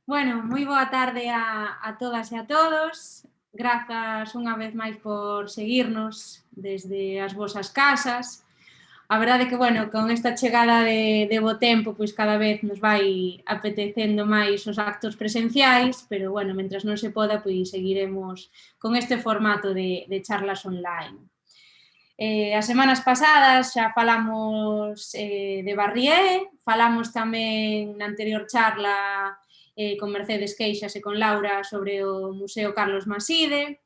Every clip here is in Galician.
Bueno, moi boa tarde a todas e a todos. Grazas unha vez máis por seguirnos desde as vosas casas. A verdade que, bueno, con esta chegada de bo tempo, pois cada vez nos vai apetecendo máis os actos presenciais, pero, bueno, mentras non se poda, pois seguiremos con este formato de charlas online. As semanas pasadas xa falamos de Barrié, falamos tamén na anterior charla con Mercedes Queixas e con Laura sobre o Museo Carlos Maside,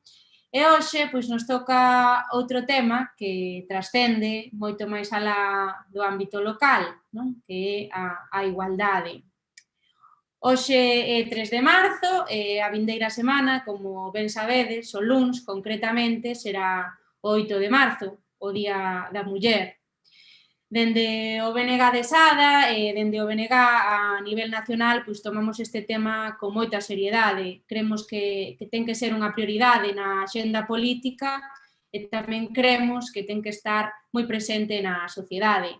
e hoxe pois, nos toca outro tema que trascende moito máis alá do ámbito local, non? Que é a igualdade. Hoxe é 3 de marzo e a vindeira semana, como ben sabedes, o luns concretamente será o 8 de marzo, o Día da Muller. Dende o BNG de Sada e dende o BNG a nivel nacional pois tomamos este tema con moita seriedade. Cremos que ten que ser unha prioridade na axenda política e tamén cremos que ten que estar moi presente na sociedade.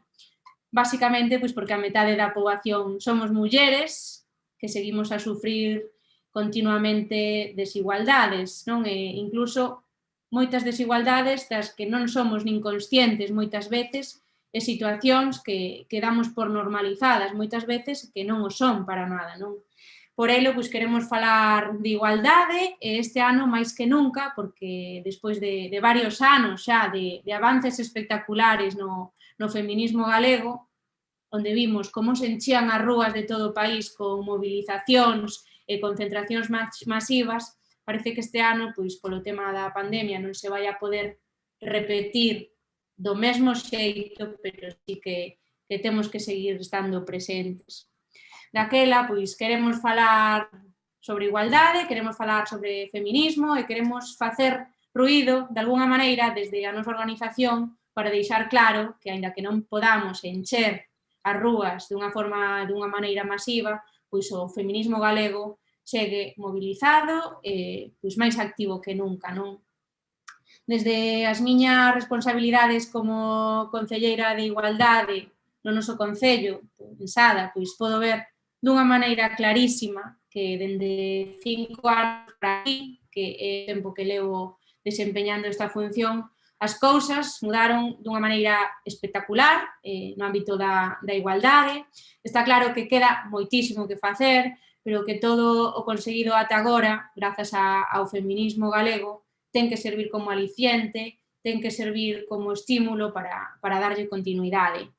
Básicamente, pois porque a metade da poboación somos mulleres que seguimos a sufrir continuamente desigualdades, non? E incluso moitas desigualdades das que non somos nin conscientes moitas veces e situacións que damos por normalizadas moitas veces que non o son para nada, non? Por elo, pois, queremos falar de igualdade e este ano máis que nunca, porque despois de varios anos xa de avances espectaculares no feminismo galego, onde vimos como se enchían as rúas de todo o país con movilizacións e concentracións masivas, parece que este ano, pois, polo tema da pandemia, non se vai a poder repetir do mesmo xeito, pero sí que temos que seguir estando presentes. Daquela, pois, queremos falar sobre igualdade, queremos falar sobre feminismo e queremos facer ruído, de alguna maneira, desde a nosa organización, para deixar claro que, aínda que non podamos encher as rúas dunha maneira masiva, pois o feminismo galego segue mobilizado e pois máis activo que nunca, non? Desde as miñas responsabilidades como concelleira de Igualdade no noso concello, en Sada, pois podo ver dunha maneira clarísima que dende 5 anos para aquí, que é o tempo que levo desempeñando esta función, as cousas mudaron dunha maneira espectacular no ámbito da igualdade. Está claro que queda moitísimo que facer, pero que todo o conseguido ata agora, grazas ao feminismo galego, ten que servir como aliciente, ten que servir como estímulo para darlle continuidade.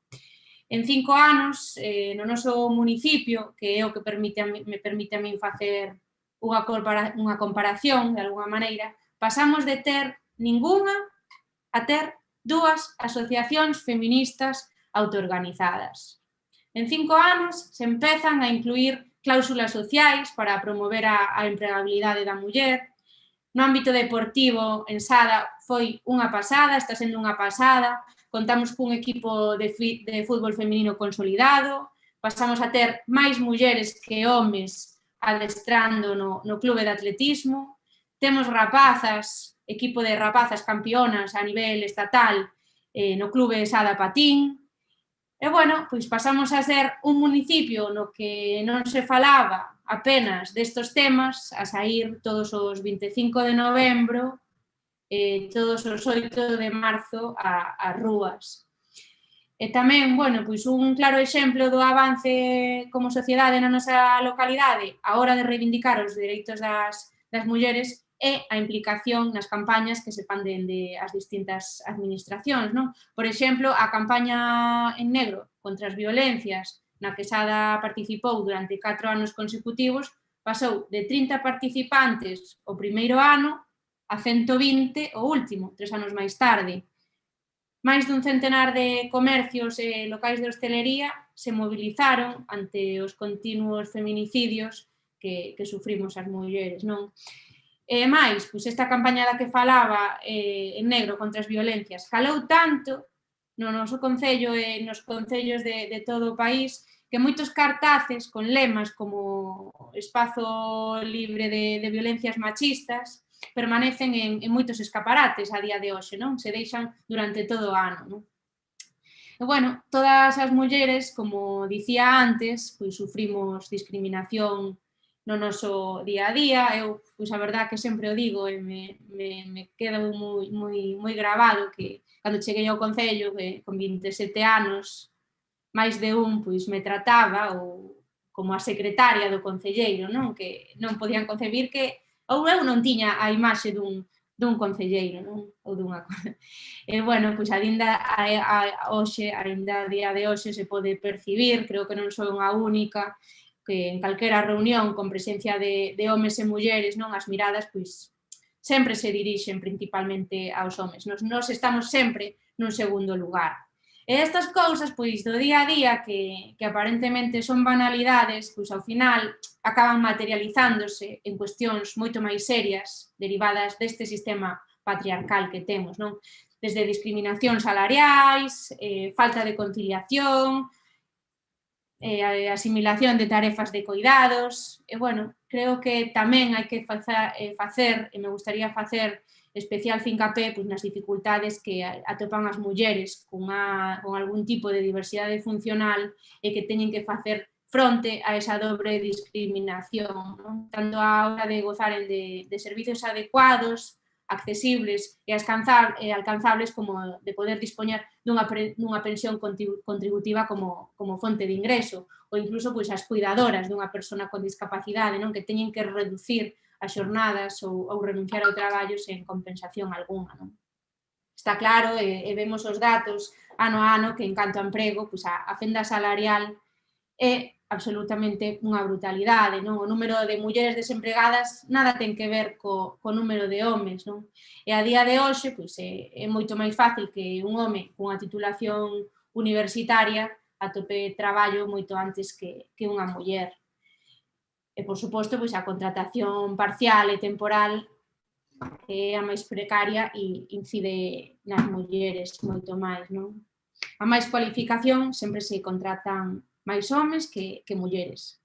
En 5 anos, no noso municipio, que é o que me permite a min facer unha comparación, de alguna maneira, pasamos de ter ningunha a ter 2 asociacións feministas autoorganizadas. En 5 anos se empezan a incluir cláusulas sociais para promover a empregabilidade da muller. No ámbito deportivo, en Sada, foi unha pasada, está sendo unha pasada, contamos cun equipo de fútbol feminino consolidado, pasamos a ter máis mulleres que homes adestrando no clube de atletismo, temos rapazas, equipo de rapazas campionas a nivel estatal no clube Sada Patín, e, bueno, pois pasamos a ser un municipio no que non se falaba apenas destos temas, a sair todos os 25 de novembro todos os 8 de marzo ás rúas. E tamén, bueno, pois un claro exemplo do avance como sociedade na nosa localidade a hora de reivindicar os dereitos das mulleres é a implicación nas campañas que se fan dende as distintas administracións, non? Por exemplo, a campaña en negro contra as violencias na que Sada participou durante 4 anos consecutivos pasou de 30 participantes o primeiro ano a 120 o último, 3 anos máis tarde. Máis dun centenar de comercios e locais de hostelería se movilizaron ante os continuos feminicidios que sufrimos as mulleres, non? E máis, pois esta campaña da que falaba en negro contra as violencias calou tanto no noso concello e nos concellos de todo o país que moitos cartaces con lemas como espazo libre de violencias machistas permanecen en moitos escaparates a día de hoxe, non? Se deixan durante todo o ano, non? E, bueno, todas as mulleres, como dicía antes, pois sufrimos discriminación no noso día a día. Eu, pois, a verdad que sempre o digo e me queda moi gravado que cando cheguei ao Concello, con 27 anos, máis de un pois me trataba ou como a secretaria do concelleiro, non? Que non podían concebir que ou eu non tiña a imaxe dun concelleiro, non? Ou dunha cosa. E, bueno, pois ainda hoxe, ainda a día de hoxe se pode percibir, creo que non sou unha única, que en calquera reunión con presencia de homes e mulleres, non, as miradas, pois, sempre se dirixen principalmente aos homes. Nos estamos sempre nun segundo lugar. E estas cousas, pois, do día a día, que aparentemente son banalidades, pois, ao final, acaban materializándose en cuestións moito máis serias, derivadas deste sistema patriarcal que temos, non? Desde discriminacións salariais, falta de conciliación, asimilación de tarefas de cuidados, e, bueno, creo que tamén hai que facer, e me gustaría facer especial fincapé pois, nas dificultades que atopan as mulleres con algún tipo de diversidade funcional e que teñen que facer fronte a esa dobre discriminación, non? Tanto a hora de gozaren de servicios adecuados, accesibles e alcanzables como de poder dispoñer dunha pensión contributiva como fonte de ingreso, ou incluso pois, as cuidadoras dunha persona con discapacidade, non? Que teñen que reducir as xornadas ou renunciar ao traballo sen compensación algunha, non? Está claro, e vemos os datos ano a ano que en canto a emprego, pois a fenda salarial é absolutamente unha brutalidade, non? O número de mulleres desempregadas nada ten que ver co número de homes, non? E a día de hoxe, pois, é moito máis fácil que un home cunha titulación universitaria atope traballo moito antes que unha muller. E, por suposto, pois, a contratación parcial e temporal que é a máis precaria e incide nas mulleres moito máis, non? A máis cualificación sempre se contratan máis homes que mulleres.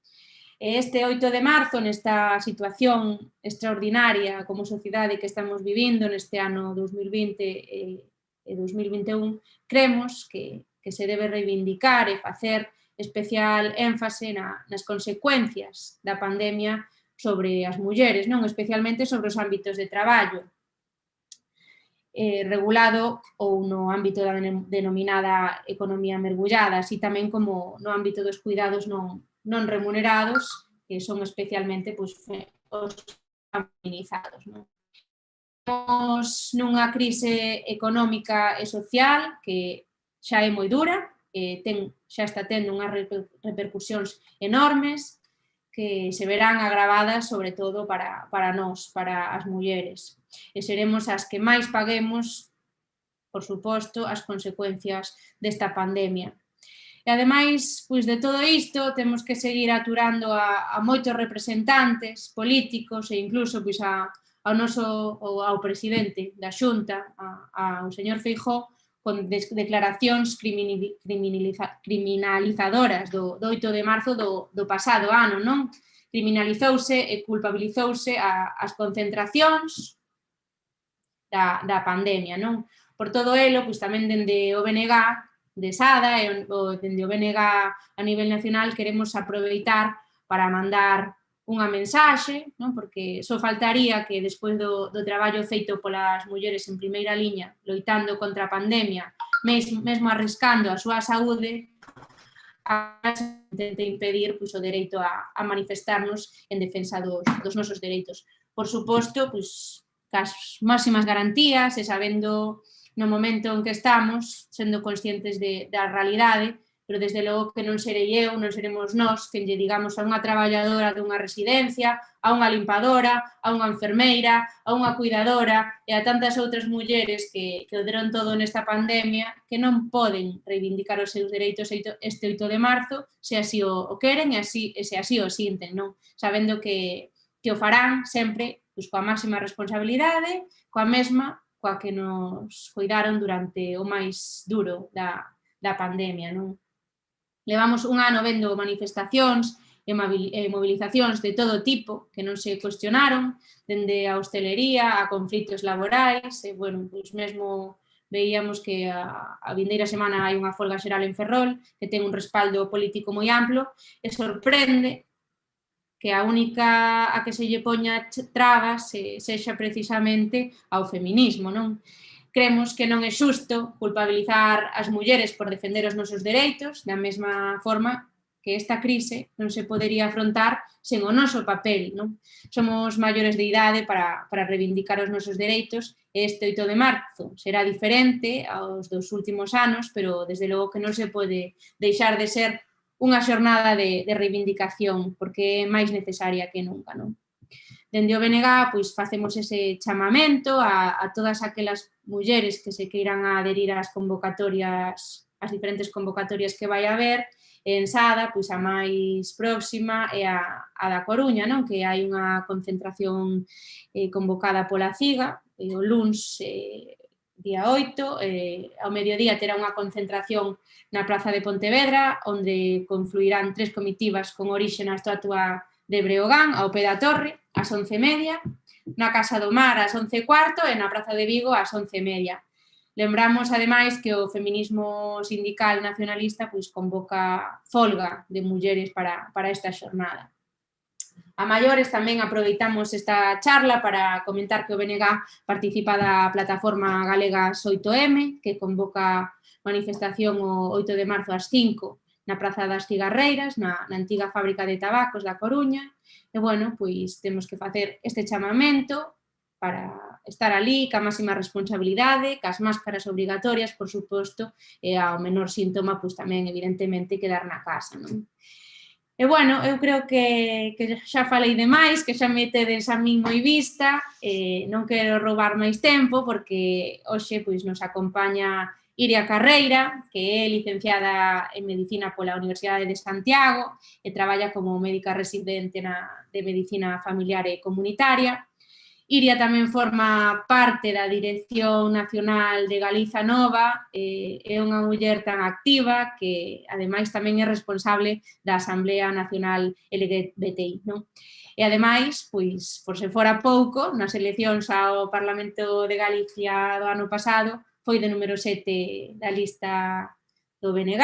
E este 8 de marzo, nesta situación extraordinaria como sociedade que estamos vivindo neste ano 2020 e 2021, cremos que se debe reivindicar e facer especial énfase nas consecuencias da pandemia sobre as mulleres, non? Especialmente sobre os ámbitos de traballo, regulado ou no ámbito da denominada economía mergullada, así tamén como no ámbito dos cuidados non remunerados, que son especialmente pois, os feminizados. Non? Estamos nunha crise económica e social que xa é moi dura, xa está tendo unhas repercusións enormes, que se verán agravadas sobre todo para nós, para as mulleres. E seremos as que máis paguemos, por suposto, as consecuencias desta pandemia. E, ademais, pois, de todo isto, temos que seguir aturando a moitos representantes políticos e incluso pois, ao presidente da Xunta, ao señor Feijóo, con declaracións criminalizadoras do 8 de marzo do pasado ano, non? Criminalizouse e culpabilizouse as concentracións da pandemia, non? Por todo elo, pois tamén dende o BNG de Sada e dende o BNG a nivel nacional queremos aproveitar para mandar unha mensaxe, non? Porque só faltaría que despois do traballo feito polas mulleres en primeira liña, loitando contra a pandemia, mesmo arriscando a súa saúde, intente impedir pois, o dereito a manifestarnos en defensa dos nosos dereitos. Por suposto, pois, cas máximas garantías e sabendo no momento en que estamos, sendo conscientes da realidade, pero desde logo que non serei eu, non seremos nós quen lle digamos a unha traballadora dunha residencia, a unha limpadora, a unha enfermeira, a unha cuidadora e a tantas outras mulleres que o deron todo nesta pandemia que non poden reivindicar os seus dereitos este 8 de marzo se así o queren e se así o sinten, non? Sabendo que o farán sempre pois, coa máxima responsabilidade, coa mesma coa que nos cuidaron durante o máis duro da pandemia, non? Levamos un ano vendo manifestacións e movilizacións de todo tipo que non se cuestionaron, dende a hostelería a conflitos laborais, e, bueno, pois mesmo veíamos que a vindeira semana hai unha folga xeral en Ferrol que ten un respaldo político moi amplo e sorprende que a única a que se lle poña trabas sexa precisamente ao feminismo, non? Cremos que non é xusto culpabilizar as mulleres por defender os nosos dereitos, da mesma forma que esta crise non se podería afrontar sen o noso papel, non? Somos maiores de idade para reivindicar os nosos dereitos e este 8 de marzo será diferente aos dos últimos anos, pero desde logo que non se pode deixar de ser unha xornada de reivindicación, porque é máis necesaria que nunca, non? Dende o BNG, pois, facemos ese chamamento a todas aquelas mulleres que se queiran adherir ás convocatorias, as diferentes convocatorias que vai haber, en Sada, pois a máis próxima é a da Coruña, non? Que hai unha concentración convocada pola CIGA, o luns día 8, ao mediodía terá unha concentración na Praza de Pontevedra, onde confluirán 3 comitivas con orixe na estatua de Breogán, ao pé da Torre, ás 11:30, na Casa do Mar ás 11:15 e na Praza de Vigo ás 11:30. Lembramos, ademais, que o feminismo sindical nacionalista pois, convoca folga de mulleres para esta xornada. A maiores tamén aproveitamos esta charla para comentar que o BNG participa da plataforma galega 8M, que convoca manifestación o 8 de marzo ás 5 na Praza das Cigarreiras, na antiga fábrica de tabacos da Coruña, e, bueno, pois temos que facer este chamamento para estar ali ca máxima responsabilidade, cas máscaras obrigatorias, por suposto, e ao menor síntoma, pois tamén, evidentemente, quedar na casa, non? E, bueno, eu creo que xa falei demais, que xa me tedes a min moi vista, non quero roubar máis tempo, porque hoxe pois, nos acompaña Iria Carreira, que é licenciada en Medicina pola Universidade de Santiago e traballa como médica residente de Medicina Familiar e Comunitaria. Iria tamén forma parte da Dirección Nacional de Galiza Nova, é unha muller tan activa que, ademais, tamén é responsable da Asamblea Nacional LGBTI, non? E, ademais, pois, por se fora pouco, nas eleccións ao Parlamento de Galicia do ano pasado, foi de número 7 da lista do BNG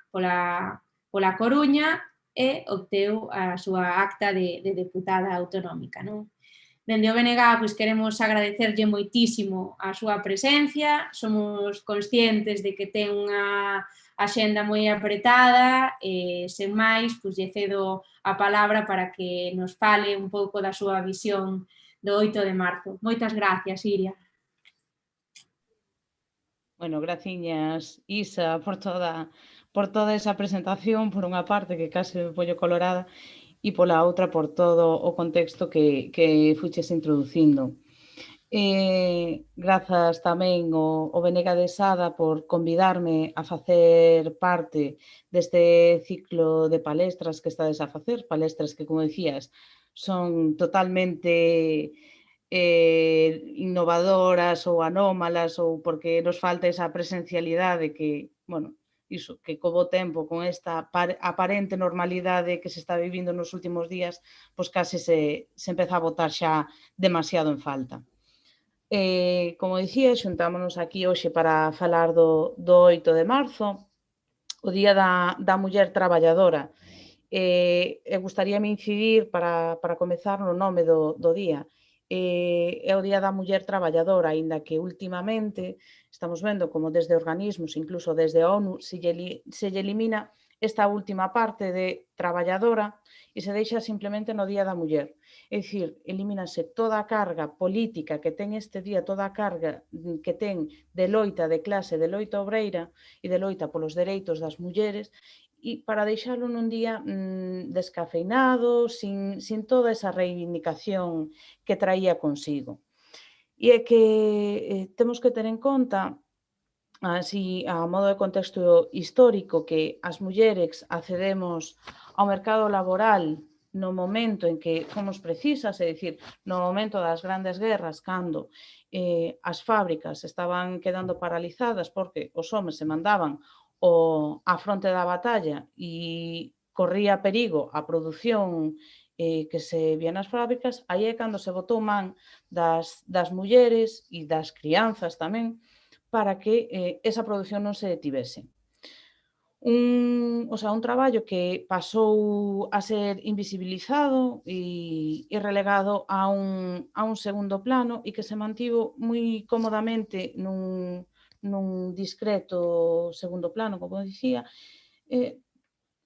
pola Coruña e obteu a súa acta de deputada autonómica, non? Dende o BNG, pois, queremos agradecerlle moitísimo a súa presencia, somos conscientes de que ten unha axenda moi apretada e, sen máis, pois, lle cedo a palabra para que nos fale un pouco da súa visión do 8 de marzo. Moitas gracias, Iria. Bueno, graciñas, Isa, por toda esa presentación, por unha parte que case me poño colorada, e pola outra por todo o contexto que fuches introducindo. Grazas tamén ao BNG de Sada por convidarme a facer parte deste ciclo de palestras que estades a facer, palestras que, como decías, son totalmente innovadoras ou anómalas ou porque nos falta esa presencialidade que, bueno, iso, que co bo tempo, con esta aparente normalidade que se está vivindo nos últimos días, pois case se empeza a botar xa demasiado en falta. Como dicía, xuntámonos aquí hoxe para falar do 8 de marzo, o Día da Muller Traballadora. Gustaríame incidir para comezar no nome do día. É o Día da Muller Traballadora, aínda que últimamente estamos vendo como desde organismos, incluso desde a ONU, se lle elimina esta última parte de traballadora e se deixa simplemente no Día da Muller. É dicir, elimínase toda a carga política que ten este día, toda a carga que ten de loita de clase, de loita obreira e de loita polos dereitos das mulleres, e para deixalo nun día descafeinado, sin toda esa reivindicación que traía consigo. E é que temos que ter en conta, así, a modo de contexto histórico, que as mulleres accedemos ao mercado laboral no momento en que fomos precisas, é dicir, no momento das grandes guerras, cando as fábricas estaban quedando paralizadas porque os homes se mandaban á fronte da batalla e corría perigo a produción que se vía nas fábricas, aí é cando se botou man das mulleres e das crianzas tamén para que esa produción non se detivese. un traballo que pasou a ser invisibilizado e relegado a un segundo plano e que se mantivo moi cómodamente nun discreto segundo plano, como dicía,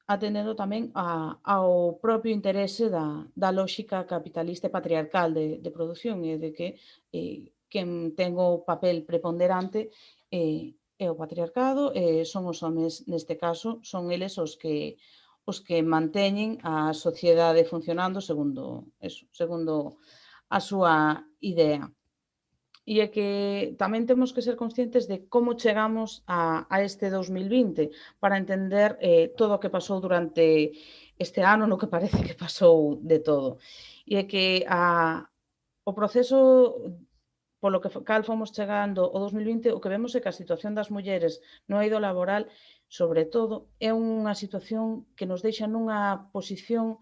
atendendo tamén ao propio interese da lóxica capitalista e patriarcal de produción e de que quen ten o papel preponderante é o patriarcado, son os homes neste caso, son eles os que manteñen a sociedade funcionando segundo a súa idea. E é que tamén temos que ser conscientes de como chegamos a este 2020 para entender todo o que pasou durante este ano, no que parece que pasou de todo. E é que o proceso polo que cal fomos chegando o 2020, o que vemos é que a situación das mulleres no eido laboral, sobre todo, é unha situación que nos deixa nunha posición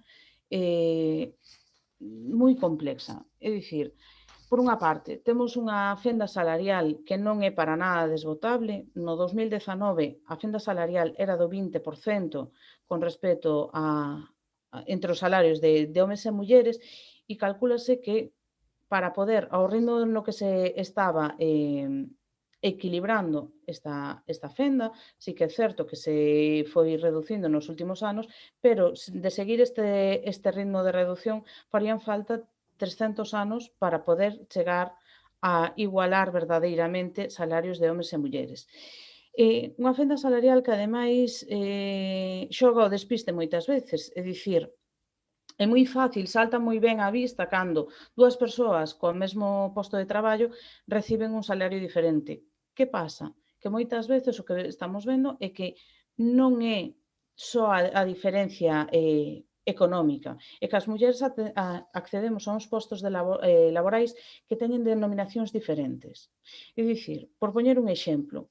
moi complexa. É dicir, por unha parte, temos unha fenda salarial que non é para nada desbotable. No 2019, a fenda salarial era do 20% con respecto entre os salarios de homes e mulleres e calcúlase que para poder, ao ritmo no que se estaba equilibrando esta fenda, sí que é certo que se foi reducindo nos últimos anos, pero de seguir este ritmo de reducción farían falta 300 anos para poder chegar a igualar verdadeiramente salarios de homes e mulleres. Unha fenda salarial que, ademais, xoga o despiste moitas veces, é dicir, é moi fácil, salta moi ben á vista cando dúas persoas co mesmo posto de traballo reciben un salario diferente. Que pasa? Que moitas veces o que estamos vendo é que non é só a diferencia económica, é que as mulleres accedemos a uns postos laborais que teñen denominacións diferentes. É dicir, por poñer un exemplo,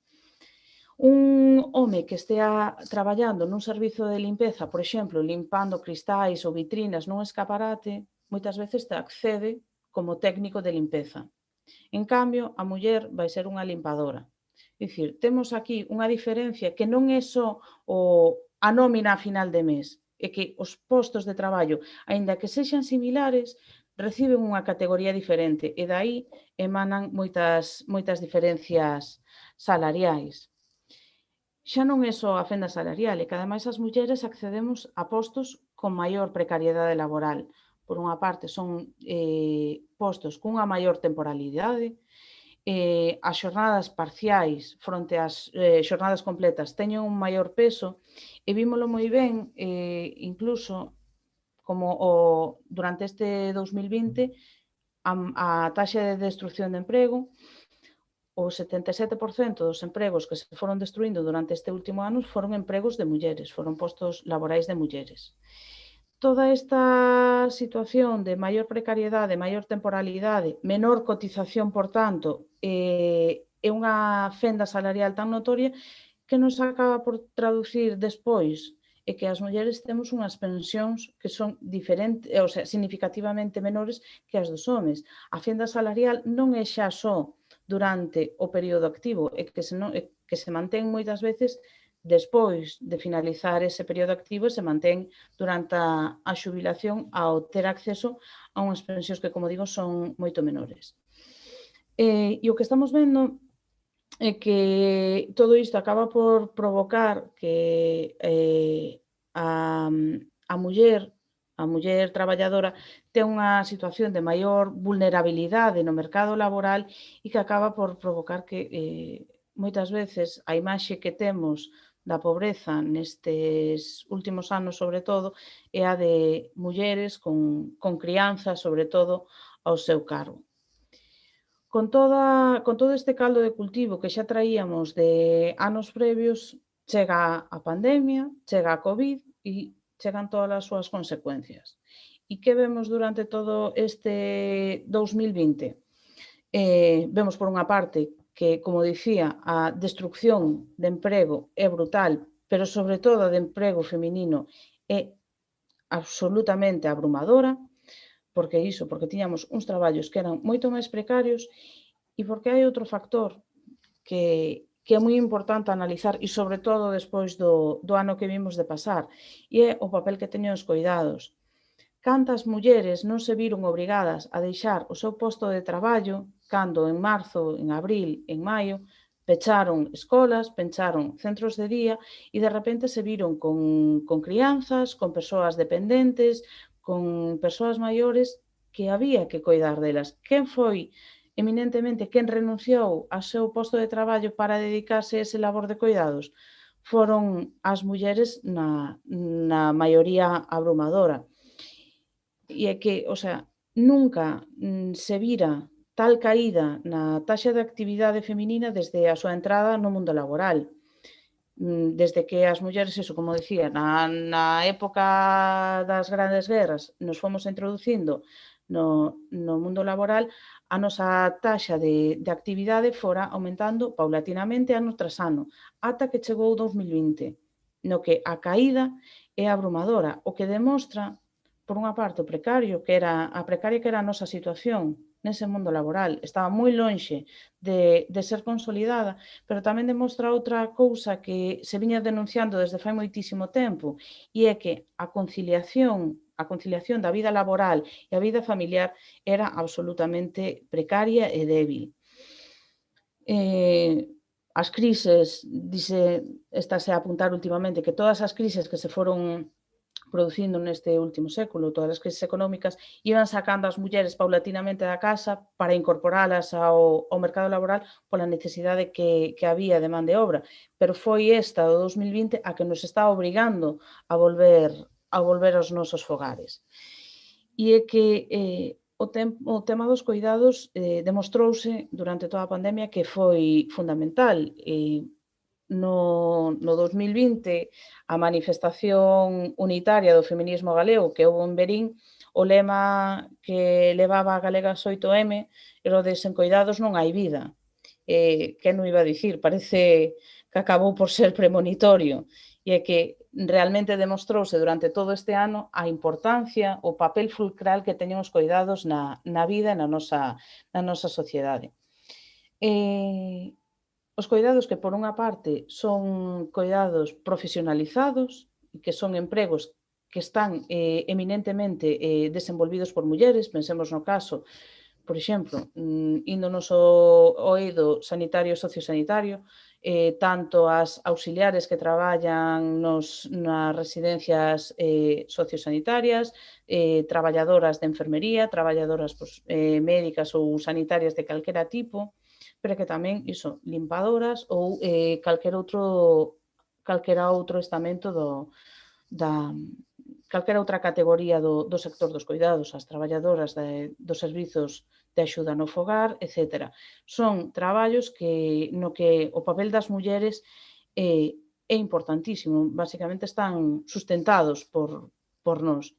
un home que estea traballando nun servizo de limpeza, por exemplo, limpando cristais ou vitrinas nun escaparate, moitas veces te accede como técnico de limpeza. En cambio, a muller vai ser unha limpadora. É dicir, temos aquí unha diferencia que non é só a nómina a final de mes, é que os postos de traballo, aínda que sexan similares, reciben unha categoría diferente e dai emanan moitas diferencias salariais. Xa non é só a fenda salarial, é que ademais as mulleres accedemos a postos con maior precariedade laboral. Por unha parte, son postos cunha maior temporalidade, as xornadas parciais fronte ás xornadas completas teñen un maior peso e vímolo moi ben incluso como durante este 2020 a taxa de destrucción de emprego, o 77% dos empregos que se foron destruindo durante este último ano foron empregos de mulleres, foron postos laborais de mulleres. Toda esta situación de maior precariedade, maior temporalidade, menor cotización, por tanto, é unha fenda salarial tan notoria que nos acaba por traducir despois é que as mulleres temos unhas pensións que son diferentes, ou sea, significativamente menores que as dos homes. A fenda salarial non é xa só durante o período activo, é que se mantén moitas veces despois de finalizar ese período activo se mantén durante a xubilación ao ter acceso a unhas pensións que, como digo, son moito menores. E o que estamos vendo é que todo isto acaba por provocar que a muller traballadora ten unha situación de maior vulnerabilidade no mercado laboral e que acaba por provocar que moitas veces a imaxe que temos da pobreza nestes últimos anos, sobre todo, é a de mulleres con crianza, sobre todo, ao seu cargo. Con todo este caldo de cultivo que xa traíamos de anos previos, chega a pandemia, chega a Covid e chegan todas as súas consecuencias. E que vemos durante todo este 2020? Vemos, por unha parte, que, como dicía, a destrucción de emprego é brutal, pero, sobre todo, a de emprego feminino é absolutamente abrumadora. Porque tiñamos uns traballos que eran moito máis precarios e porque hai outro factor que que é moi importante analizar e sobre todo despois do ano que vimos de pasar, e é o papel que teñen os coidados. Cantas mulleres non se viron obrigadas a deixar o seu posto de traballo cando en marzo, en abril, en maio, pecharon escolas, pecharon centros de día e de repente se viron con crianzas, con persoas dependentes, con persoas maiores que había que coidar delas. Quen foi eminentemente quen renunciou ao seu posto de traballo para dedicarse a ese labor de coidados? Foron as mulleres na maioría abrumadora. E é que, o sea, nunca se vira tal caída na taxa de actividade feminina desde a súa entrada no mundo laboral. Desde que as mulleres, eso, como dicía, na época das grandes guerras nos fomos introducindo no mundo laboral, a nosa taxa de actividade fora aumentando paulatinamente ano tras ano, ata que chegou o 2020, no que a caída é abrumadora, o que demostra, por unha parte, a precaria que era a nosa situación nese mundo laboral, estaba moi lonxe de ser consolidada, pero tamén demostra outra cousa que se viña denunciando desde fai moitísimo tempo, e é que a conciliación da vida laboral e a vida familiar era absolutamente precaria e débil. As crises, estase a apuntar últimamente que todas as crises que se foron producindo neste último século, todas as crises económicas, iban sacando as mulleres paulatinamente da casa para incorporalas ao mercado laboral pola necesidade que había de man de obra. Pero foi esta, do 2020, a que nos está obrigando a volver aos nosos fogares. E é que o tema dos coidados demostrouse durante toda a pandemia que foi fundamental. No 2020, a manifestación unitaria do feminismo galego que houve en Verín, o lema que levaba a Galegas 8M era o de sen coidados non hai vida. Que non iba a dicir? Parece que acabou por ser premonitorio. E é que realmente demostrouse durante todo este ano a importancia, o papel fulcral que teñen os coidados na vida e na nosa sociedade. Os coidados que, por unha parte, son coidados profesionalizados e que son empregos que están eminentemente desenvolvidos por mulleres. Pensemos no caso, por exemplo, índonos ao eido sanitario e sociosanitario, tanto as auxiliares que traballan nas residencias sociosanitarias, traballadoras de enfermería, traballadoras médicas ou sanitarias de calquera tipo, pero que tamén, iso, limpadoras ou calquera outro estamento calquera outra categoría do sector dos coidados, as traballadoras dos servizos de axuda no fogar, etc. Son traballos no que o papel das mulleres é importantísimo, basicamente están sustentados por nós.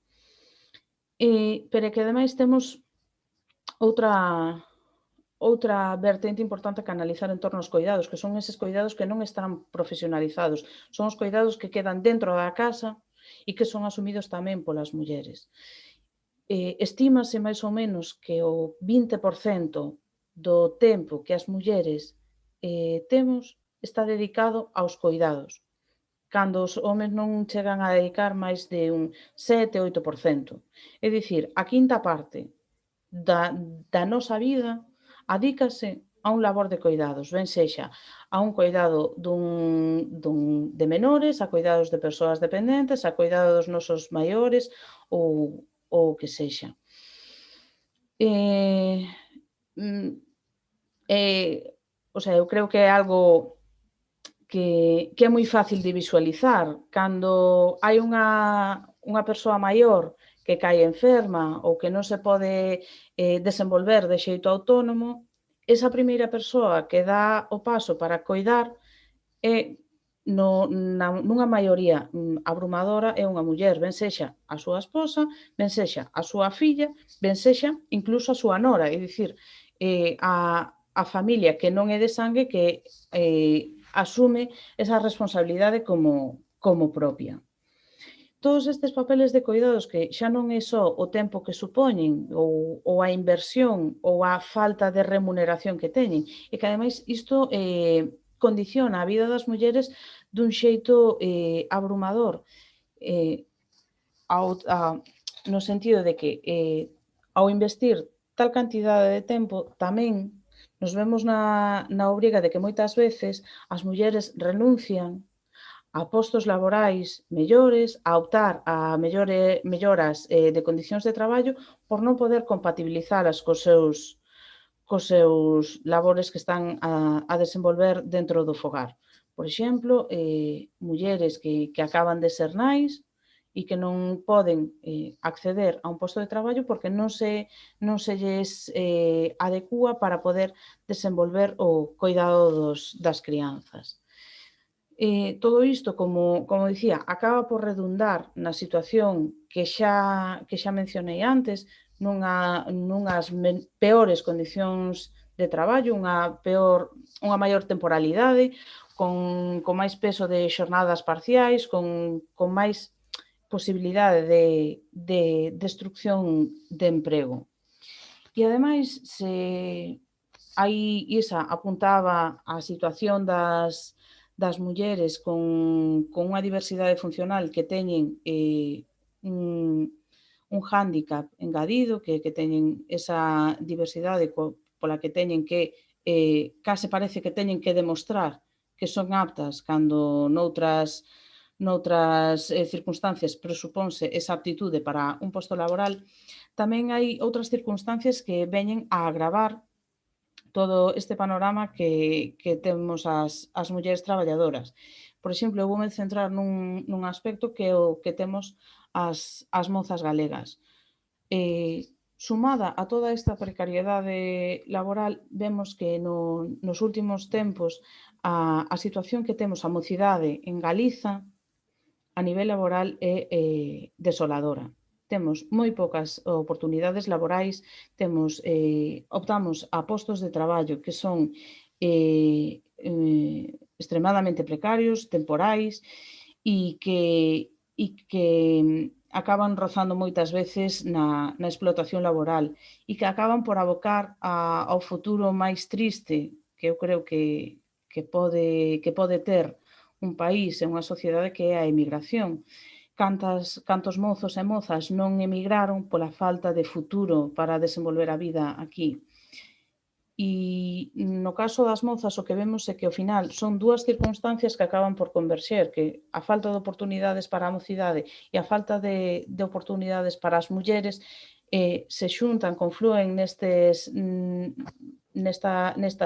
Pero que ademais temos outra vertente importante que analizar en torno aos coidados, que son eses coidados que non están profesionalizados, son os coidados que quedan dentro da casa e que son asumidos tamén polas mulleres. Estímase máis ou menos que o 20% do tempo que as mulleres temos está dedicado aos coidados, cando os homes non chegan a dedicar máis de un 7-8%. É dicir, a quinta parte da nosa vida adícase a un labor de coidados, ben sexa a un coidado de menores, a coidados de persoas dependentes, a coidado dos nosos maiores ou o que sexa. O sea, eu creo que é algo que é moi fácil de visualizar. Cando hai unha persoa maior que cae enferma ou que non se pode desenvolver de xeito autónomo, esa primeira persoa que dá o paso para coidar é, nunha maioría abrumadora, é unha muller, ben sexa a súa esposa, ben sexa a súa filla, ben sexa incluso a súa nora, é dicir, a familia que non é de sangue que asume esa responsabilidade como propia. Todos estes papeles de coidados que xa non é só o tempo que supoñen ou a inversión ou a falta de remuneración que teñen, e que ademais isto condiciona a vida das mulleres dun xeito abrumador, no sentido de que ao investir tal cantidade de tempo tamén nos vemos na obriga de que moitas veces as mulleres renuncian a postos laborais mellores, a optar a melloras de condicións de traballo por non poder compatibilizalas cos seus labores que están a desenvolver dentro do fogar. Por exemplo, mulleres que acaban de ser nais e que non poden acceder a un posto de traballo porque non se lles adecúa para poder desenvolver o cuidado das crianzas. Todo isto, como dicía, acaba por redundar na situación que xa mencionei antes, nunhas peores condicións de traballo, unha maior temporalidade, con máis peso de xornadas parciais, con máis posibilidade de destrucción de emprego. E, ademais, aí Isa apuntaba a situación das mulleres con unha diversidade funcional que teñen un hándicap engadido, que teñen esa diversidade pola que teñen que case parece que teñen que demostrar que son aptas cando noutras circunstancias presuponse esa aptitude para un posto laboral. Tamén hai outras circunstancias que veñen a agravar todo este panorama que temos as mulleres traballadoras. Por exemplo, eu voume centrar nun aspecto que é o que temos as mozas galegas. Sumada a toda esta precariedade laboral, vemos que nos últimos tempos a situación que temos a mocidade en Galiza a nivel laboral é desoladora. Temos moi poucas oportunidades laborais, optamos a postos de traballo que son extremadamente precarios, temporais e que acaban rozando moitas veces na explotación laboral e que acaban por abocar ao futuro máis triste que eu creo que pode ter un país e unha sociedade, que é a emigración. Cantos mozos e mozas non emigraron pola falta de futuro para desenvolver a vida aquí. E no caso das mozas o que vemos é que ao final son dúas circunstancias que acaban por converxer, que a falta de oportunidades para a mocidade e a falta de oportunidades para as mulleres se xuntan, conflúen nesta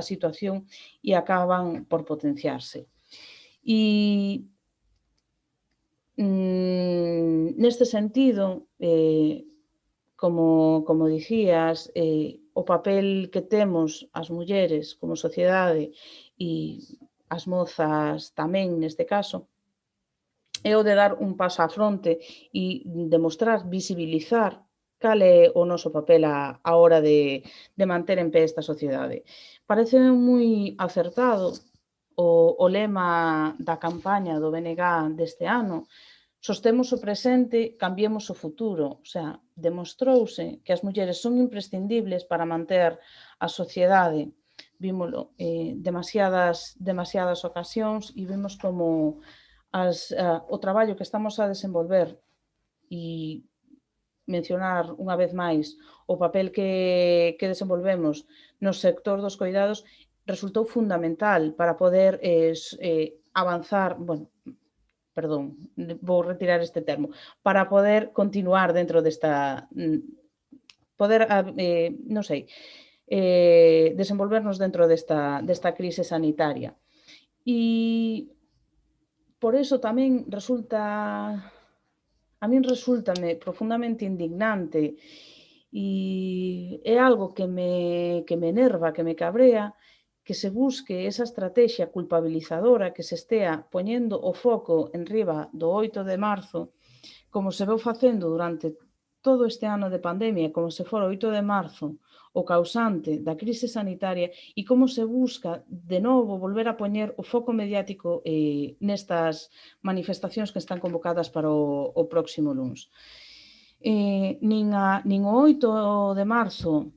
situación e acaban por potenciarse. E neste sentido, como dicías, o papel que temos as mulleres como sociedade e as mozas tamén neste caso, é o de dar un paso á fronte e demostrar, visibilizar cal é o noso papel á hora de manter en pé esta sociedade. Parece moi acertado o lema da campaña do BNG deste ano: sostemos o presente, cambiemos o futuro. O sea, demostrouse que as mulleres son imprescindibles para manter a sociedade. Vímolo demasiadas ocasións e vimos como o traballo que estamos a desenvolver e mencionar unha vez máis o papel que desenvolvemos no sector dos coidados resultou fundamental para poder avanzar, vou retirar este termo, para poder continuar dentro desta, desenvolvernos dentro desta crise sanitaria. E por iso tamén a min resultame profundamente indignante e é algo que me enerva, que me cabrea, que se busque esa estrategia culpabilizadora, que se estea poñendo o foco en riba do 8 de marzo, como se veu facendo durante todo este ano de pandemia, como se fora o 8 de marzo o causante da crise sanitaria, e como se busca de novo volver a poñer o foco mediático nestas manifestacións que están convocadas para o próximo luns. Nin o 8 de marzo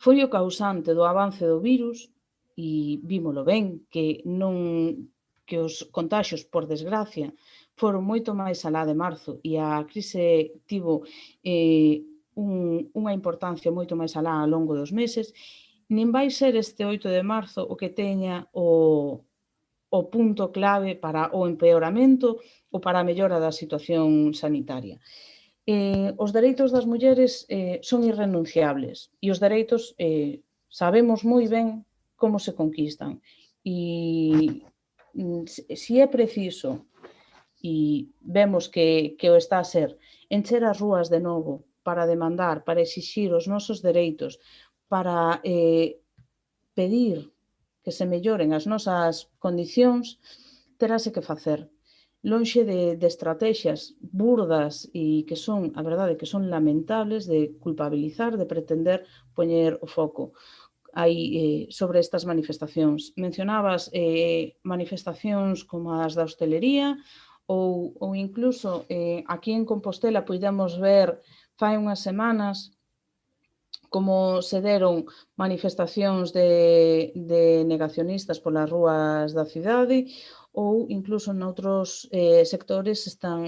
foi o causante do avance do virus, e vímolo ben, que os contaxios, por desgracia, foron moito máis alá de marzo e a crise tivo unha importancia moito máis alá ao longo dos meses, nin vai ser este 8 de marzo o que teña o punto clave para o empeoramento ou para a mellora da situación sanitaria. Os dereitos das mulleres son irrenunciables e os dereitos sabemos moi ben como se conquistan e se é preciso e vemos que o está a ser encher as rúas de novo para demandar, para exixir os nosos dereitos, para pedir que se melloren as nosas condicións, terase que facer. Lonxe de estrategias burdas e que son, a verdade, que son lamentables de culpabilizar, de pretender poñer o foco aí sobre estas manifestacións. Mencionabas manifestacións como as da hostelería ou incluso aquí en Compostela puidemos ver fai unhas semanas como se deron manifestacións de negacionistas polas rúas da cidade ou incluso noutros sectores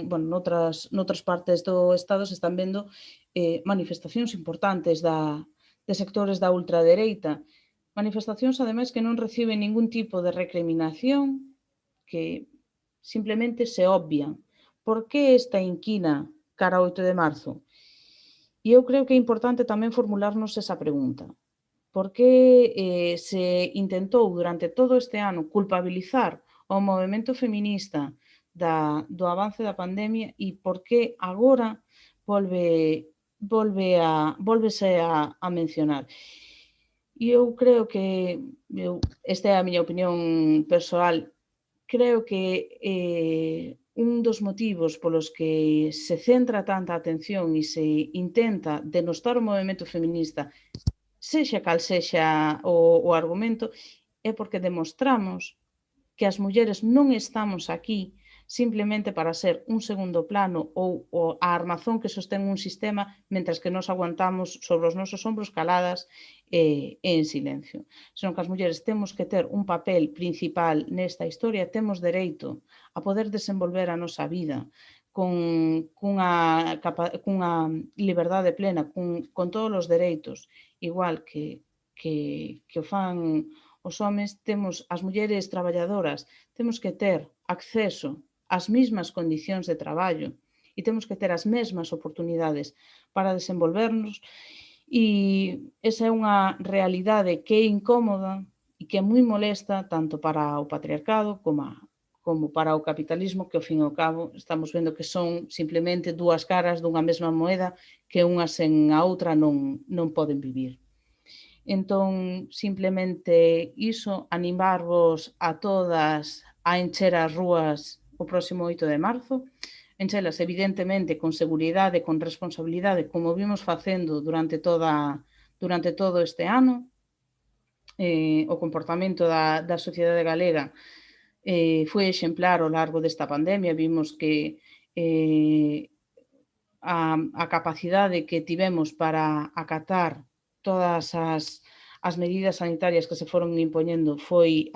noutras partes do Estado se están vendo manifestacións importantes de sectores da ultradereita. Manifestacións, ademais, que non reciben ningún tipo de recriminación, que simplemente se obvian. Por que esta inquina cara ao 8 de marzo? E eu creo que é importante tamén formularnos esa pregunta. Por que se intentou durante todo este ano culpabilizar ao movemento feminista do avance da pandemia e por que agora volvese a mencionar? E eu creo que, esta é a miña opinión persoal, creo que un dos motivos polos que se centra tanta atención e se intenta denostar o movemento feminista, sexa cal sexa o argumento, é porque demostramos que as mulleres non estamos aquí simplemente para ser un segundo plano ou a armazón que sostén un sistema mentras que nos aguantamos sobre os nosos ombros caladas e en silencio. Senón que as mulleres temos que ter un papel principal nesta historia, temos dereito a poder desenvolver a nosa vida cunha liberdade plena, con todos os dereitos, igual que o fan os homes, temos as mulleres traballadoras, temos que ter acceso ás mesmas condicións de traballo e temos que ter as mesmas oportunidades para desenvolvernos e esa é unha realidade que é incómoda e que é moi molesta tanto para o patriarcado como para o capitalismo, que ao fin e ao cabo estamos vendo que son simplemente dúas caras dunha mesma moeda que unha sen a outra non poden vivir. Entón, simplemente iso, animarvos a todas a encher as rúas o próximo 8 de marzo, enchelas evidentemente con seguridade, con responsabilidade, como vimos facendo durante todo este ano. O comportamento da sociedade galega foi exemplar ao largo desta pandemia. Vimos que a capacidade que tivemos para acatar todas as medidas sanitarias que se foron impoñendo foi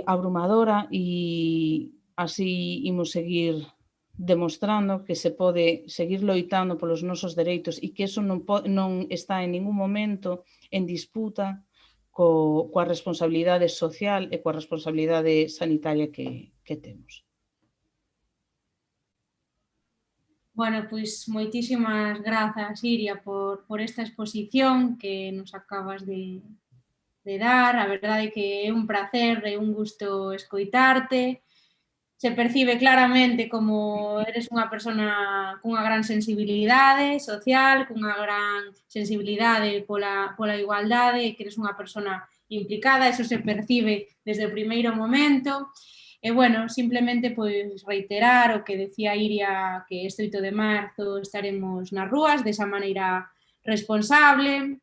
abrumadora e así imos seguir demostrando que se pode seguir loitando polos nosos dereitos e que eso non está en ningún momento en disputa coa responsabilidade social e coa responsabilidade sanitaria que temos. Bueno, pois moitísimas grazas, Iria, por esta exposición que nos acabas de dar. A verdade é que é un placer e un gusto escoitarte. Se percibe claramente como eres unha persona cunha gran sensibilidade social, cunha gran sensibilidade pola igualdade e que eres unha persona implicada, eso se percibe desde o primeiro momento. E, bueno, simplemente pois reiterar o que decía Iria, que este 8 de marzo estaremos nas rúas desa maneira responsable.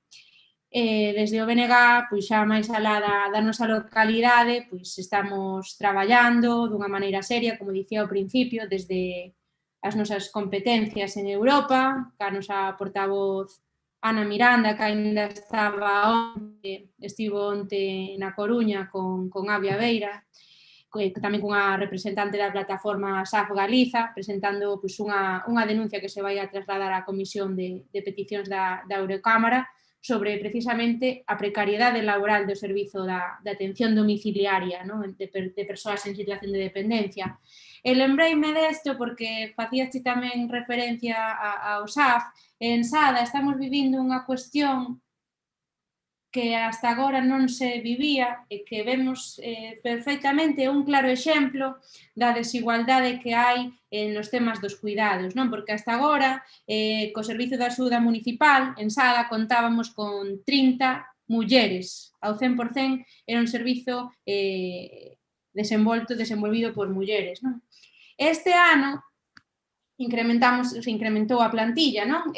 Desde o BNG, pois xa máis alá da nosa localidade, pois estamos traballando dunha maneira seria, como dicía ao principio, desde as nosas competencias en Europa, ca nosa portavoz Ana Miranda, que aínda estivo onte na Coruña con Avia Beira, tamén cunha representante da plataforma SAF Galiza, presentando pois, unha denuncia que se vai a trasladar á Comisión de Peticións da Eurocámara sobre precisamente a precariedade laboral do servizo de atención domiciliaria, non? de persoas en situación de dependencia. E lembreime desto porque facías ti tamén referencia ao SAF. En Sada estamos vivindo unha cuestión que hasta agora non se vivía e que vemos perfectamente un claro exemplo da desigualdade que hai nos temas dos cuidados, non? Porque hasta agora, co Servizo de Axuda Municipal, en Sada, contábamos con 30 mulleres, ao 100% era un servizo desenvolvido por mulleres, non? Este ano se incrementou a plantilla, non?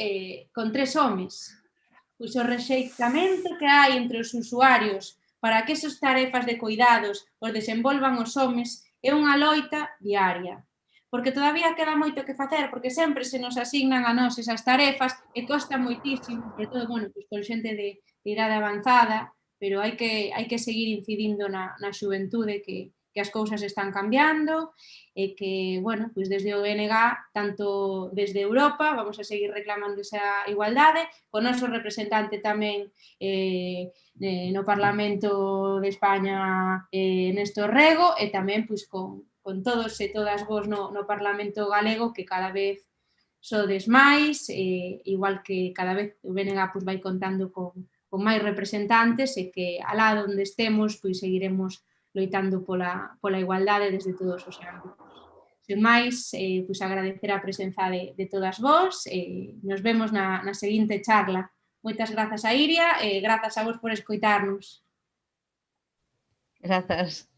Con 3 homes. Pois o rexeitamento que hai entre os usuarios para que esas tarefas de cuidados os desenvolvan os homes é unha loita diaria. Porque todavía queda moito que facer, porque sempre se nos asignan a nós esas tarefas e costa moitísimo, sobre todo, bueno, pois con xente de idade avanzada, pero hai que seguir incidindo na xuventude que as cousas están cambiando e que, bueno, pois desde o ONG, tanto desde Europa, vamos a seguir reclamando esa igualdade, o noso representante tamén no Parlamento de España, Néstor Rego, e tamén pois, con todos e todas vos no Parlamento galego, que cada vez sodes máis, igual que cada vez o BNG pois, vai contando con máis representantes e que alá onde estemos pois, seguiremos loitando pola igualdade desde todos os ámbitos. Sen máis, pois agradecer a presenza de todas vós e nos vemos na seguinte charla. Moitas grazas a Iria e grazas a vos por escoitarnos. Grazas.